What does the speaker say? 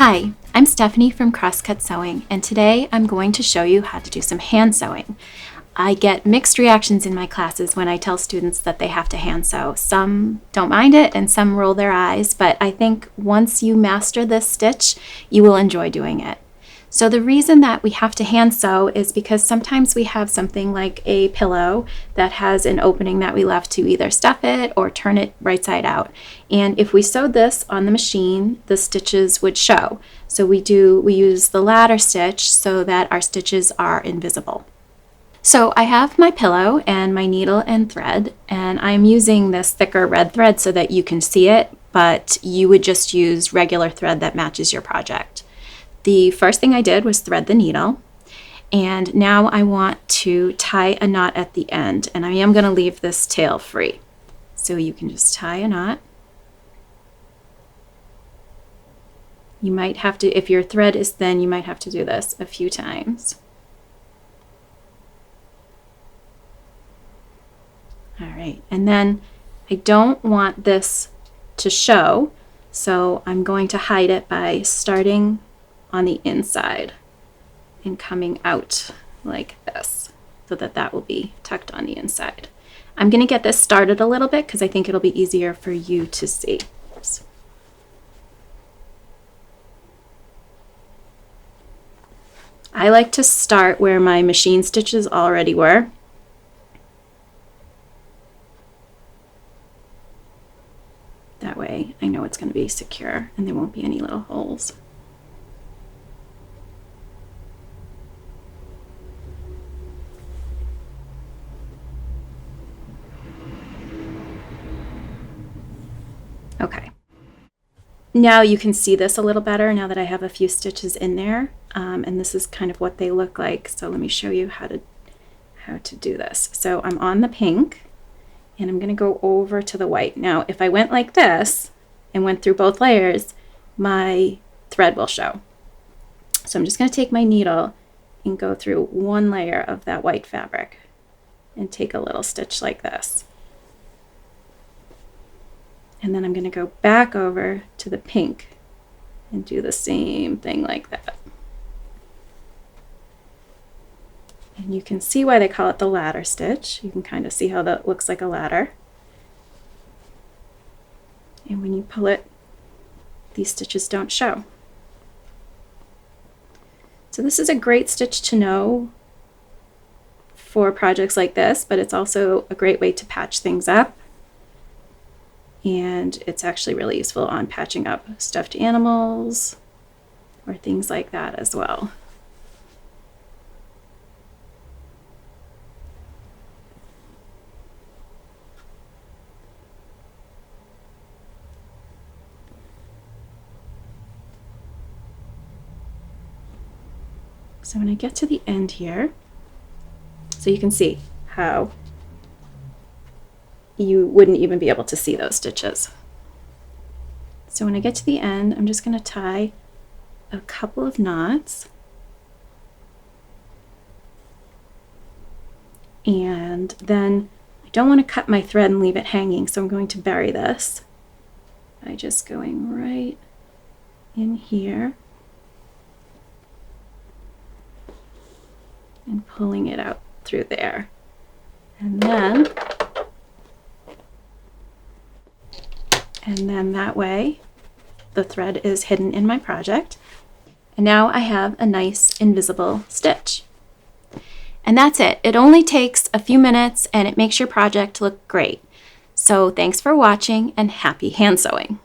Hi, I'm Stephanie from Crosscut Sewing, and today I'm going to show you how to do some hand sewing. I get mixed reactions in my classes when I tell students that they have to hand sew. Some don't mind it and some roll their eyes, but I think once you master this stitch, you will enjoy doing it. So the reason that we have to hand sew is because sometimes we have something like a pillow that has an opening that we left to either stuff it or turn it right side out. And if we sewed this on the machine, the stitches would show. So we use the ladder stitch so that our stitches are invisible. So I have my pillow and my needle and thread, and I'm using this thicker red thread so that you can see it, but you would just use regular thread that matches your project. The first thing I did was thread the needle, and now I want to tie a knot at the end, and I am going to leave this tail free. So you can just tie a knot. You might have to, if your thread is thin, you might have to do this a few times. All right, and then I don't want this to show, so I'm going to hide it by starting on the inside and coming out like this so that that will be tucked on the inside. I'm going to get this started a little bit because I think it'll be easier for you to see. Oops. I like to start where my machine stitches already were. That way I know it's going to be secure and there won't be any little holes. Okay, now you can see this a little better now that I have a few stitches in there, and this is kind of what they look like. So let me show you how to do this. So I'm on the pink, and I'm going to go over to the white. Now, if I went like this and went through both layers, my thread will show. So I'm just going to take my needle and go through one layer of that white fabric and take a little stitch like this. And then I'm going to go back over to the pink and do the same thing like that. And you can see why they call it the ladder stitch. You can kind of see how that looks like a ladder. And when you pull it, these stitches don't show. So this is a great stitch to know for projects like this, but it's also a great way to patch things up. And it's actually really useful on patching up stuffed animals or things like that as well. So when I get to the end here, so you can see how you wouldn't even be able to see those stitches. So when I get to the end, I'm just going to tie a couple of knots. And then I don't want to cut my thread and leave it hanging, so I'm going to bury this by just going right in here and pulling it out through there. And then that way the thread is hidden in my project. And now I have a nice invisible stitch. And that's it. It only takes a few minutes and it makes your project look great. So thanks for watching and happy hand sewing.